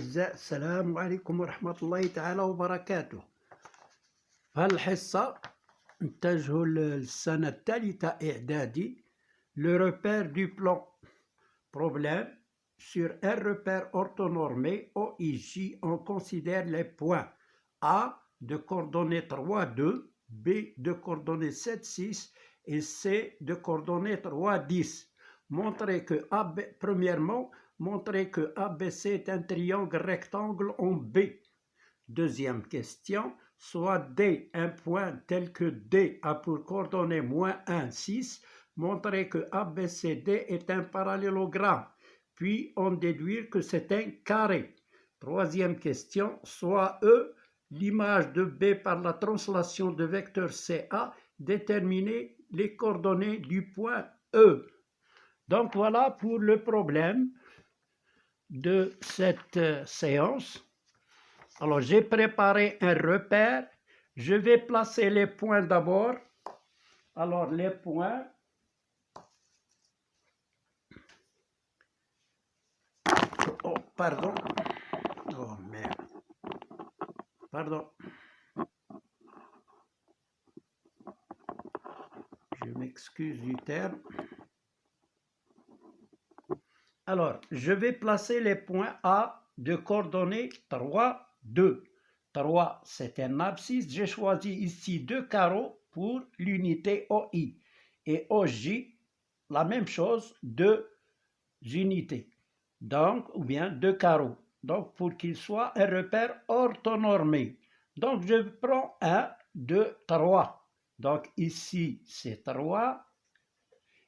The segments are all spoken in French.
الأعزاء، السلام عليكم ورحمة الله تعالى وبركاته. هذه الحصة نتجه للسنة الثالثة إعدادي. Le repère du plan. Problème. Sur un repère orthonormé OIJ, on considère les points A de coordonnées 3, 2, B de coordonnées 7, 6 et C de coordonnées 3, 10. Premièrement, montrer que ABC est un triangle rectangle en B. Deuxième question, soit D un point tel que D a pour coordonnée -1, 6, montrer que ABCD est un parallélogramme, puis en déduire que c'est un carré. Troisième question, soit E, l'image de B par la translation de vecteur CA, déterminer les coordonnées du point E. Donc voilà pour le problème de cette séance. Alors j'ai préparé un repère. Je vais placer les points d'abord. Alors les points. Oh, pardon. Oh merde. Pardon. Je m'excuse du terme. Alors, je vais placer les points A de coordonnées 3, 2. 3, c'est un abscisse. J'ai choisi ici 2 carreaux pour l'unité OI. Et OJ, la même chose, 2 unités. Donc, ou bien 2 carreaux. Donc, pour qu'il soit un repère orthonormé. Donc, je prends 1, 2, 3. Donc, ici, c'est 3.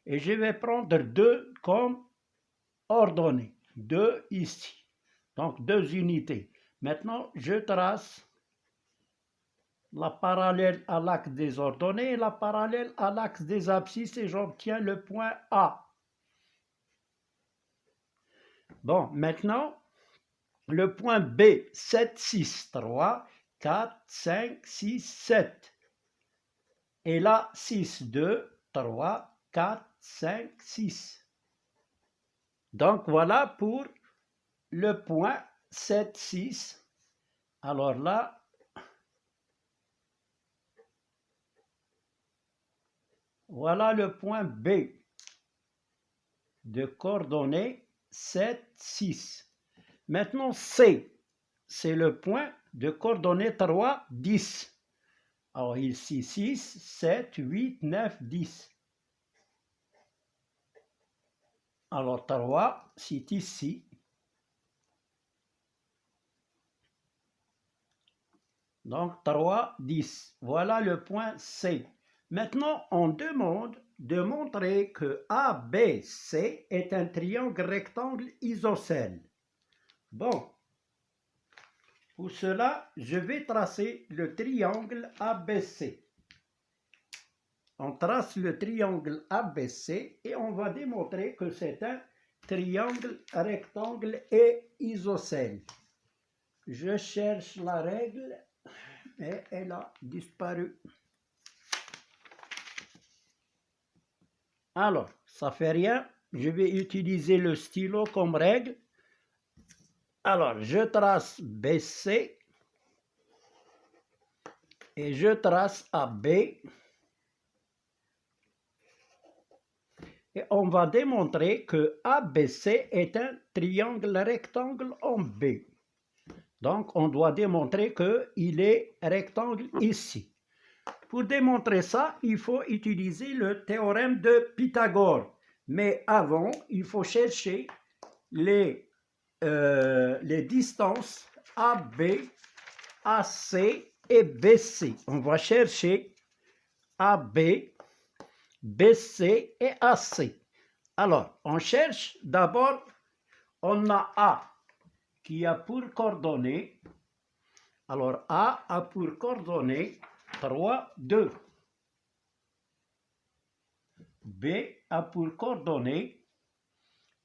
Et je vais prendre 2 comme ordonnées. 2 ici. Donc, 2 unités. Maintenant, je trace la parallèle à l'axe des ordonnées et la parallèle à l'axe des abscisses et j'obtiens le point A. Bon, maintenant, le point B, 7, 6, 3, 4, 5, 6, 7. Et là, 6, 2, 3, 4, 5, 6. Donc, voilà pour le point 7, 6. Alors là, voilà le point B de coordonnées 7, 6. Maintenant, C, c'est le point de coordonnées 3, 10. Alors ici, 6, 7, 8, 9, 10. Alors 3, c'est ici. Donc 3, 10. Voilà le point C. Maintenant, on demande de montrer que ABC est un triangle rectangle isocèle. Bon, pour cela, je vais tracer le triangle ABC. On trace le triangle ABC et on va démontrer que c'est un triangle rectangle et isocèle. Je cherche la règle et elle a disparu. Alors, ça fait rien. Je vais utiliser le stylo comme règle. Alors, je trace BC et je trace AB. Et on va démontrer que ABC est un triangle rectangle en B. Donc, on doit démontrer qu'il est rectangle ici. Pour démontrer ça, il faut utiliser le théorème de Pythagore. Mais avant, il faut chercher les distances AB, AC et BC. On va chercher AB, BC et AC. Alors, on cherche d'abord, on a A qui a pour coordonnées. Alors, A a pour coordonnées 3, 2. B a pour coordonnées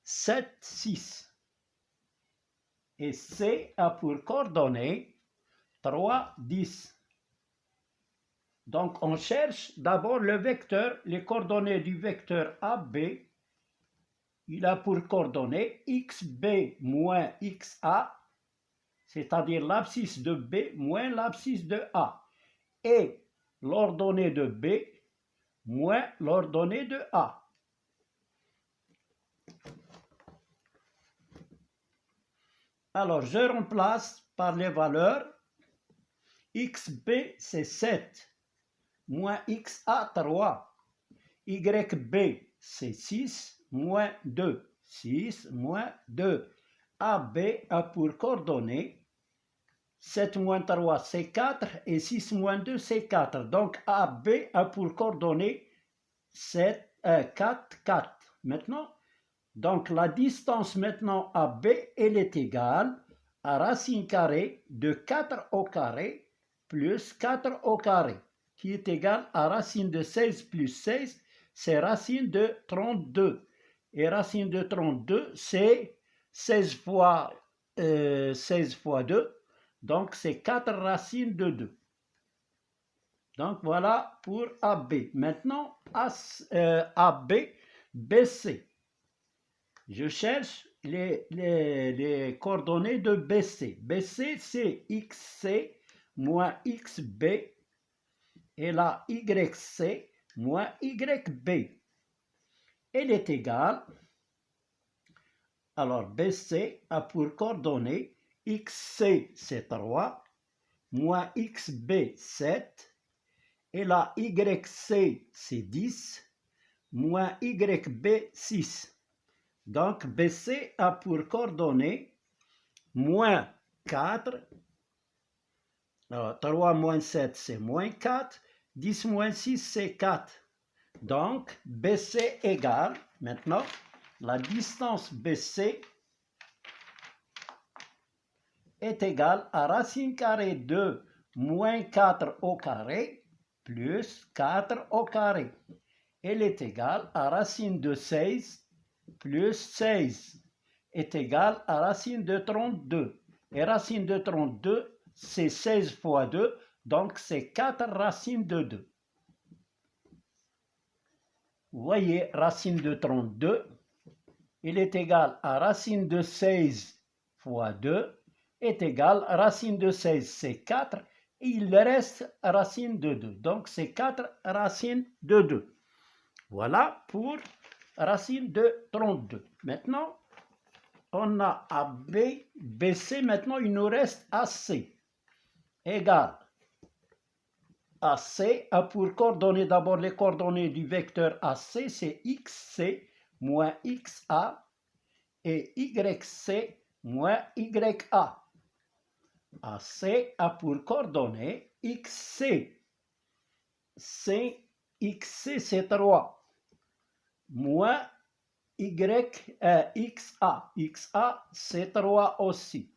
7, 6. Et C a pour coordonnées 3, 10. Donc, on cherche d'abord le vecteur, les coordonnées du vecteur AB. Il a pour coordonnées xb moins xa c'est-à-dire l'abscisse de B moins l'abscisse de A, et l'ordonnée de B moins l'ordonnée de A. Alors, je remplace par les valeurs. XB, c'est 7, moins XA, 3. YB, c'est 6, moins 2. 6, moins 2. AB a pour coordonnées 7 moins 3, c'est 4, et 6 moins 2, c'est 4. Donc, AB a pour coordonnées 4, 4. Maintenant, donc la distance maintenant AB, elle est égale à racine carrée de 4 au carré plus 4 au carré, qui est égal à racine de 16 plus 16, c'est racine de 32. Et racine de 32, c'est 16 fois 2, donc c'est 4 racines de 2. Donc voilà pour AB. Maintenant, AB, BC. Je cherche les coordonnées de BC. BC, c'est XC moins XB, et la YC moins YB. Elle est égale, alors BC a pour coordonnées XC, c'est 3, moins XB, 7, et la YC, c'est 10, moins YB, 6. Donc, BC a pour coordonnées moins 4, alors 3 moins 7, c'est moins 4, 10 moins 6, c'est 4. Donc, BC égale, maintenant, la distance BC est égale à racine carrée de moins 4 au carré plus 4 au carré. Elle est égale à racine de 16 plus 16 est égal à racine de 32. Et racine de 32, c'est 16 fois 2, donc c'est 4 racines de 2. Vous voyez, racine de 32, il est égal à racine de 16 fois 2, est égal à racine de 16, c'est 4, et il reste racine de 2. Donc c'est 4 racines de 2. Voilà pour racine de 32. Maintenant, on a AB, BC, maintenant il nous reste AC, égale AC a pour coordonnées, d'abord les coordonnées du vecteur AC, c'est XC moins XA, et YC moins YA. AC a pour coordonnées XC, XC c'est 3, moins XA, XA c'est 3 aussi.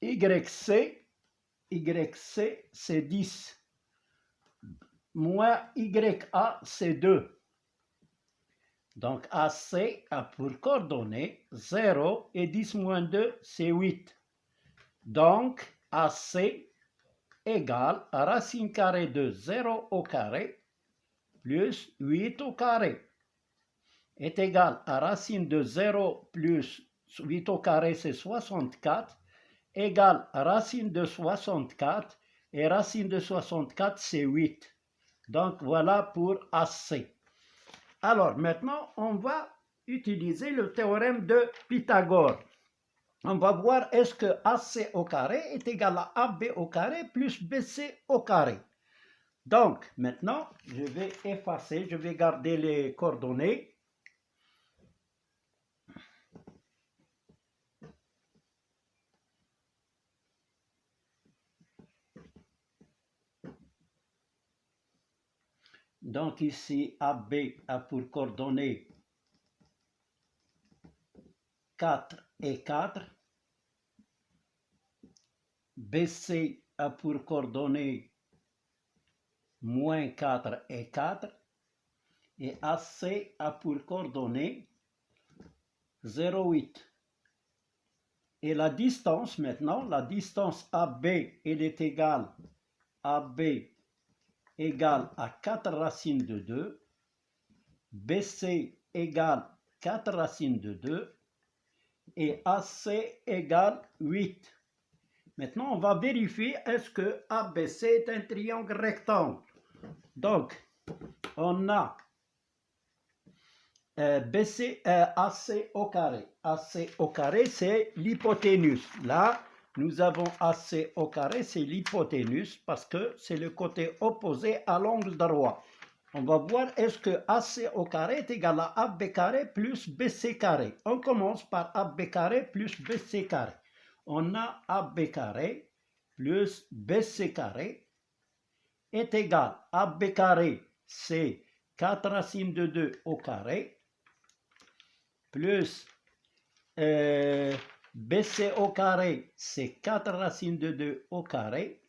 YC c'est 10, moins YA c'est 2. Donc AC a pour coordonnées 0 et 10 moins 2 c'est 8. Donc AC égale à racine carrée de 0 au carré plus 8 au carré est égal à racine de 0 plus 8 au carré, c'est 64, égale à racine de 64, et racine de 64, c'est 8. Donc voilà pour AC. Alors maintenant, on va utiliser le théorème de Pythagore. On va voir est-ce que AC au carré est égal à AB au carré plus BC au carré. Donc maintenant, je vais effacer, je vais garder les coordonnées. Donc ici, AB a pour coordonnées 4 et 4. BC a pour coordonnées moins 4 et 4. Et AC a pour coordonnées 0,8. Et la distance maintenant, la distance AB, elle est égale à AB égale à 4 racines de 2, BC égale 4 racines de 2, et AC égale 8. Maintenant, on va vérifier est-ce que ABC est un triangle rectangle. Donc, on a AC au carré. AC au carré, c'est l'hypoténuse. Là, nous avons AC au carré, c'est l'hypoténuse parce que c'est le côté opposé à l'angle droit. On va voir est-ce que AC au carré est égal à AB carré plus BC carré. On commence par AB carré plus BC carré. On a AB carré plus BC carré est égal à AB carré, c'est 4 racines de 2 au carré, plus BC au carré, c'est 4 racines de 2 au carré,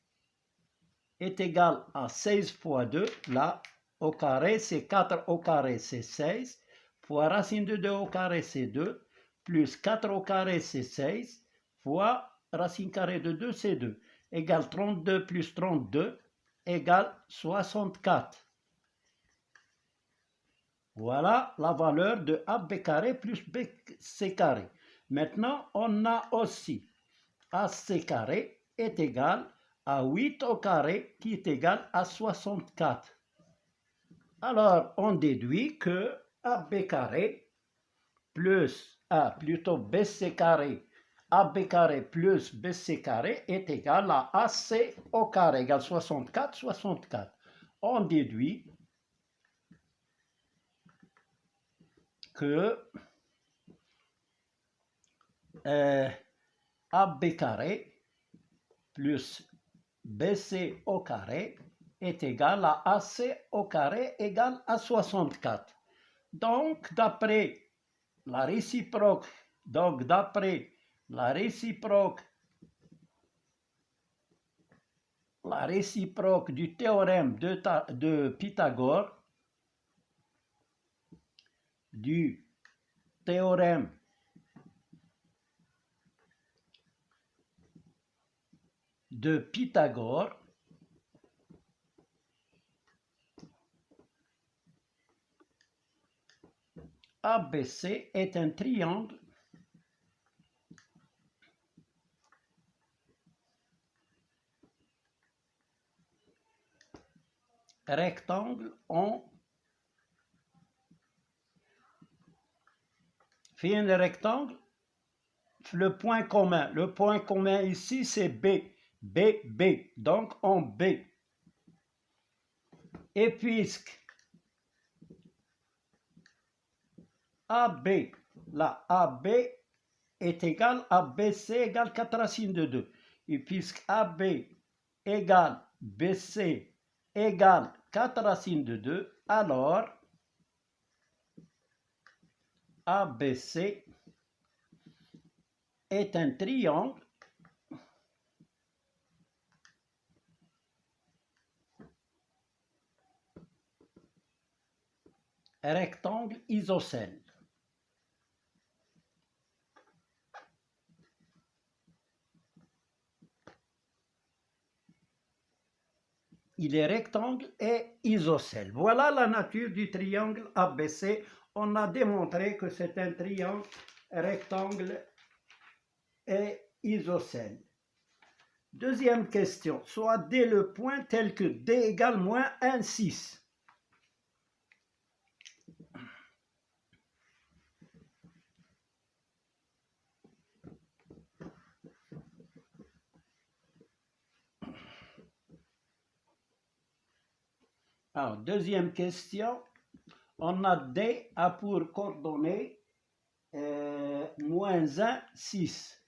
est égal à 16 fois 2, là, au carré, c'est 4 au carré, c'est 16, fois racine de 2 au carré, c'est 2, plus 4 au carré, c'est 16, fois racine carrée de 2, c'est 2, égale 32 plus 32, égale 64. Voilà la valeur de AB carré plus BC carré. Maintenant, on a aussi AC carré est égal à 8 au carré qui est égal à 64. Alors, on déduit que AB carré plus plutôt BC carré, AB carré plus BC carré est égal à AC au carré égale 64, 64. On déduit que AB carré plus BC au carré est égal à AC au carré égale à 64. Donc, d'après la réciproque, du théorème de Pythagore, ABC est un triangle rectangle en fait un rectangle, le point commun. Le point commun ici, c'est B. B. Donc, en B. Et puisque AB, la AB est égal à BC égale 4 racines de 2. Et puisque AB égale BC égale 4 racines de 2, alors ABC est un triangle rectangle isocèle. Il est rectangle et isocèle. Voilà la nature du triangle ABC. On a démontré que c'est un triangle rectangle et isocèle. Deuxième question. Soit D le point tel que D égale moins 1, 6. Alors, deuxième question. On a D a pour coordonnée moins 1, 6.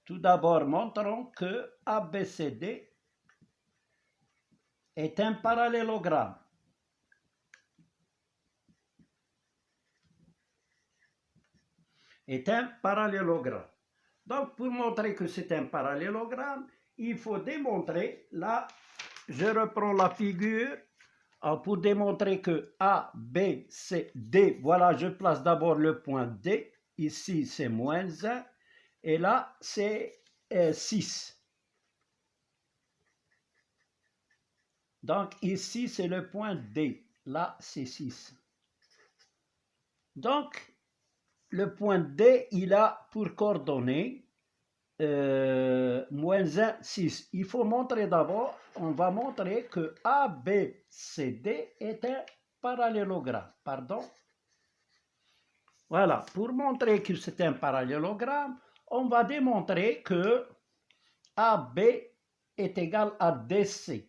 Tout d'abord, montrons que ABCD est un parallélogramme. Donc, pour montrer que c'est un parallélogramme, il faut démontrer, là, je reprends la figure, pour démontrer que A, B, C, D, voilà, je place d'abord le point D, ici c'est moins 1, et là c'est 6. Donc ici c'est le point D, là c'est 6. Donc, le point D, il a pour coordonnée moins 1, 6. Il faut montrer d'abord, on va montrer que ABCD est un parallélogramme. Pardon. Voilà, pour montrer que c'est un parallélogramme, on va démontrer que AB est égal à DC,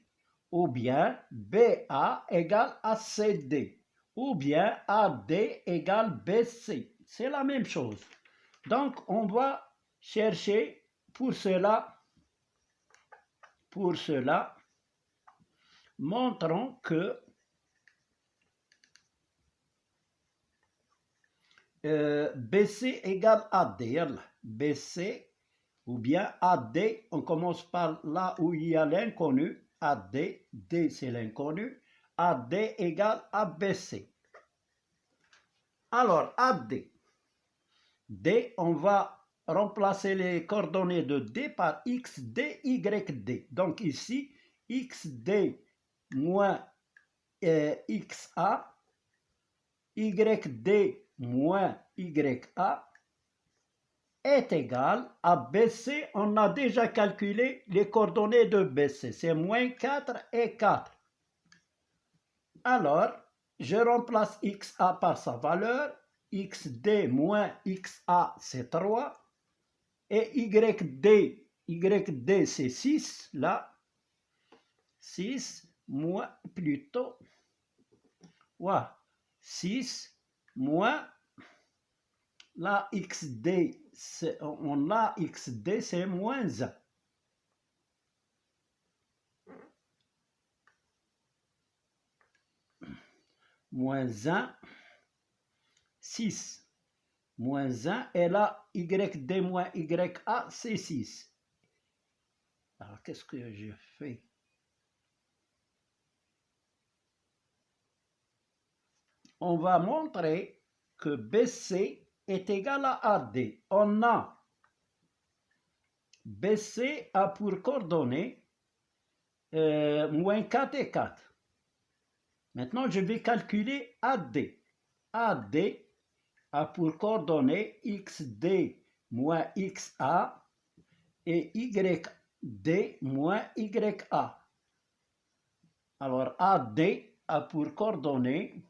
ou bien BA égale à CD, ou bien AD égale BC. C'est la même chose. Donc, on va chercher pour cela, montrons que BC égale AD. BC ou bien AD, on commence par là où il y a l'inconnu. AD, D c'est l'inconnu. AD égale ABC. Alors, AD. D, on va remplacer les coordonnées de D par XD, YD. Donc ici, XD moins XA, YD moins YA est égal à BC. On a déjà calculé les coordonnées de BC. C'est moins 4 et 4. Alors, je remplace XA par sa valeur. XD moins XA, c'est 3. Et YD c'est 6, là. 6 moins, plutôt, ouais, 6 moins la XD, on a XD, c'est moins 1. Moins 1, 6. Moins 1, et là, YD moins YA, c'est 6. Alors, qu'est-ce que je fais? On va montrer que BC est égal à AD. On a BC a pour coordonnées moins 4 et 4. Maintenant, je vais calculer AD. AD a pour coordonnées XD moins XA et YD moins YA. Alors, AD a pour coordonnées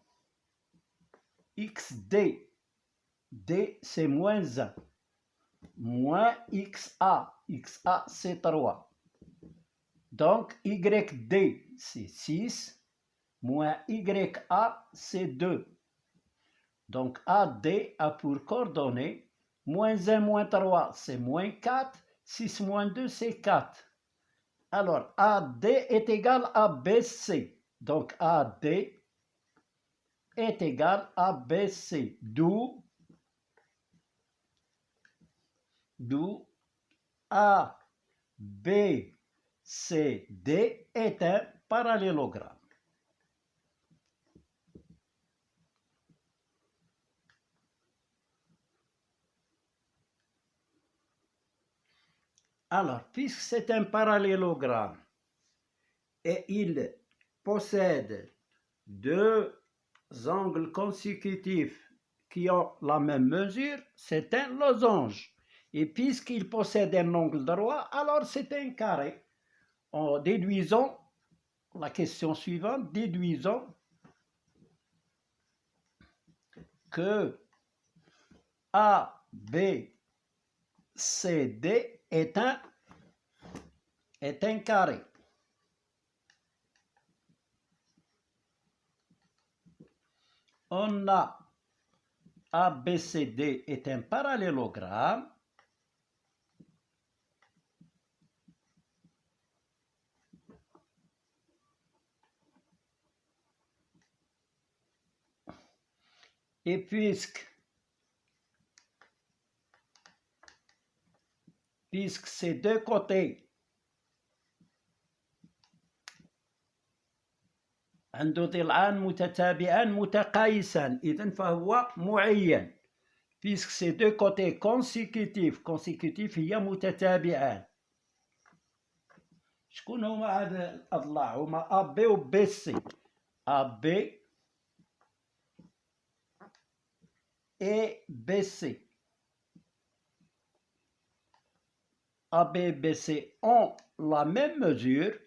XD. D, c'est moins 1. Moins XA. XA, c'est 3. Donc, YD, c'est 6. Moins YA, c'est 2. Donc, AD a pour coordonnées moins 1 moins 3, c'est moins 4. 6 moins 2, c'est 4. Alors, AD est égal à BC. Donc, AD est égal à BC. D'où A, B, C, D est un parallélogramme. Alors, puisque c'est un parallélogramme et il possède deux angles consécutifs qui ont la même mesure, c'est un losange. Et puisqu'il possède un angle droit, alors c'est un carré. En déduisant la question suivante, déduisons que ABCD est un carré. On a ABCD est un parallélogramme. Et puisque ces deux côtés عنده ضلعان متتابعان متقايسان إذن فهو معين. puisque ces deux côtés consécutifs هي متتابعان. شكون هما هاد الأضلاع؟ هما A B و B C. A B et BC. AB et BC ont la même mesure,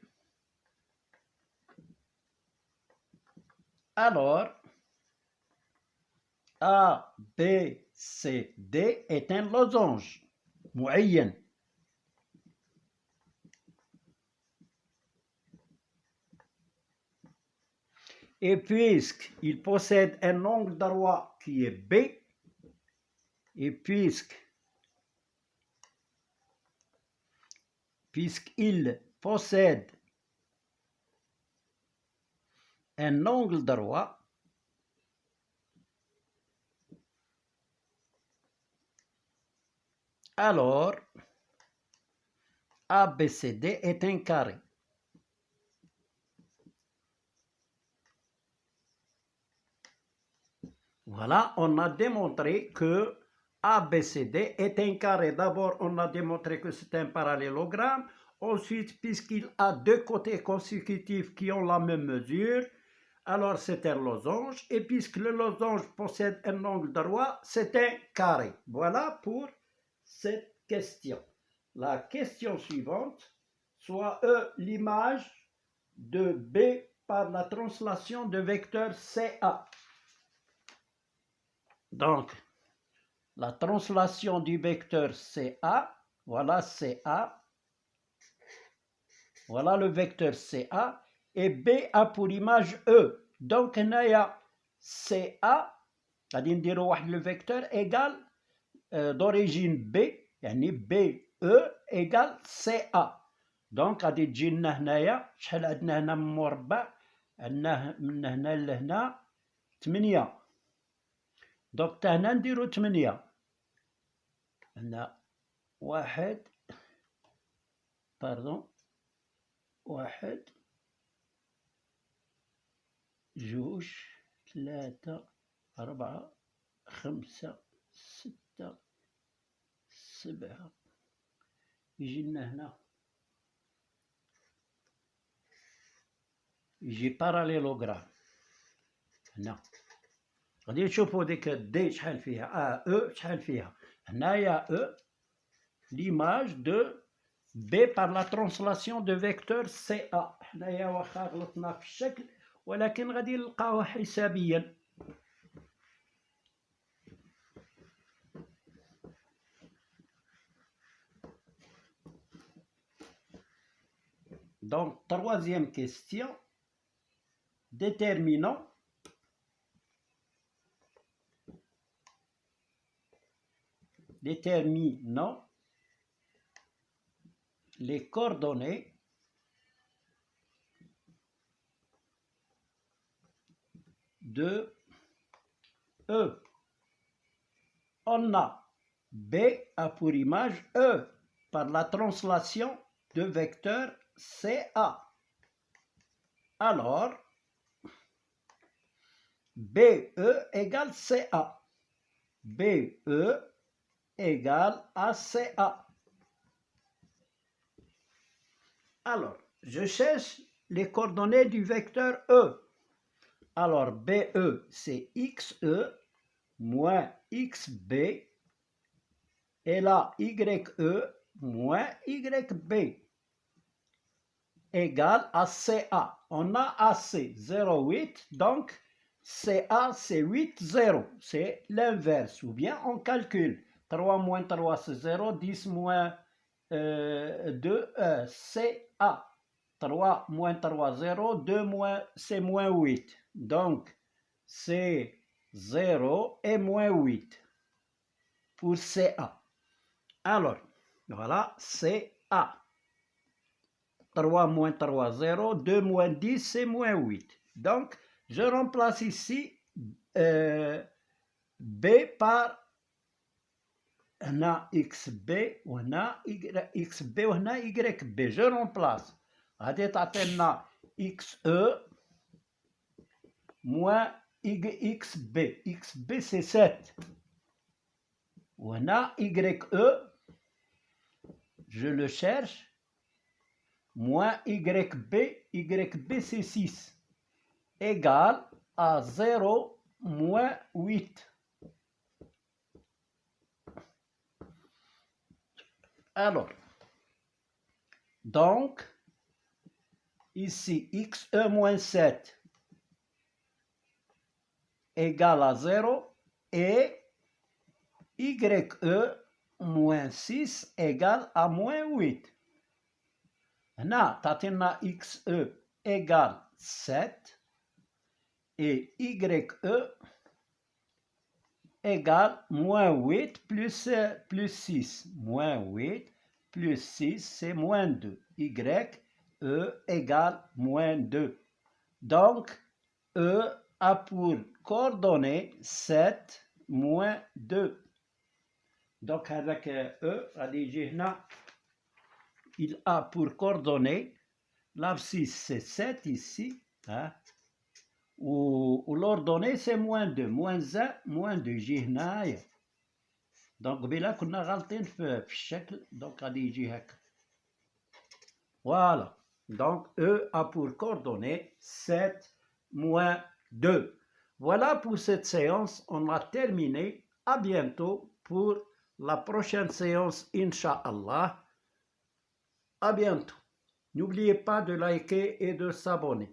alors ABCD est un losange معين. Et puisqu'il possède un angle droit qui est B, et puisqu'il possède un angle droit, alors ABCD est un carré. Voilà, on a démontré que ABCD est un carré. D'abord, on a démontré que c'est un parallélogramme. Ensuite, puisqu'il a deux côtés consécutifs qui ont la même mesure, alors c'est un losange. Et puisque le losange possède un angle droit, c'est un carré. Voilà pour cette question. La question suivante, soit l'image de B par la translation de vecteur CA. Donc, la translation du vecteur CA, voilà CA, voilà le vecteur CA, et B a pour image E. Donc, il y a CA, c'est-à-dire le vecteur égal d'origine B, يعني BE égale CA. Donc, غادي تجي لنا هنايا شحال عندنا هنا من مربع؟ عندنا من هنا لهنا 8. دوك تا هنا نديرو 8. هنا 1 2 3 4 5 6 7. يجي لنا هنا يجي باراليلوغرام هنا. غادي نشوفو ديك دي شحال فيها او شحال فيها. هنايا او l'image de B par la translation de vecteur CA. حنايا واخا غلطنا في الشكل ولكن غادي نلقاوه حسابيا. Donc, troisième question. Déterminons les coordonnées de E. On a B a pour image E par la translation de vecteur CA. Alors, BE égale CA. BE égale à CA. Alors, je cherche les coordonnées du vecteur E. Alors, BE, c'est XE moins XB. Et là, YE moins YB égale à CA. On a AC 0,8, donc CA c'est 8, 0. C'est l'inverse. Ou bien on calcule 3 moins 3 c'est 0, 10 moins 2 CA. 3 moins 3, 0, 2 moins c'est moins 8. Donc c'est 0 et moins 8 pour CA. Alors, voilà, CA. 3 moins 3, 0. 2 moins 10, c'est moins 8. Donc, je remplace ici B par XB, XB, YB. Je remplace. غادي تعطينا XE moins XB. XB, c'est 7. وهنا YE, je le cherche, moins YB c'est 6, égale à 0 moins 8. Alors, donc, ici, xe moins 7 égale à 0 et ye moins 6 égale à moins 8. Là, tatina xe égale 7 et ye égale moins 8 plus 6. Moins 8 plus 6, c'est moins 2. Y égale moins 2. Donc, E a pour coordonnée 7 moins 2. Donc, avec E, il a pour coordonnée, l'abscisse c'est 7 ici, hein, ou l'ordonnée c'est moins 2, moins 1, moins 2, j'ai هنايا. Donc, بلا كنا غالطين في الشكل, donc غادي يجي هكا. Voilà. Donc, E a pour coordonnée 7 moins 2. Voilà pour cette séance, on a terminé. À bientôt pour la prochaine séance, Inch'Allah. À bientôt. N'oubliez pas de liker et de s'abonner.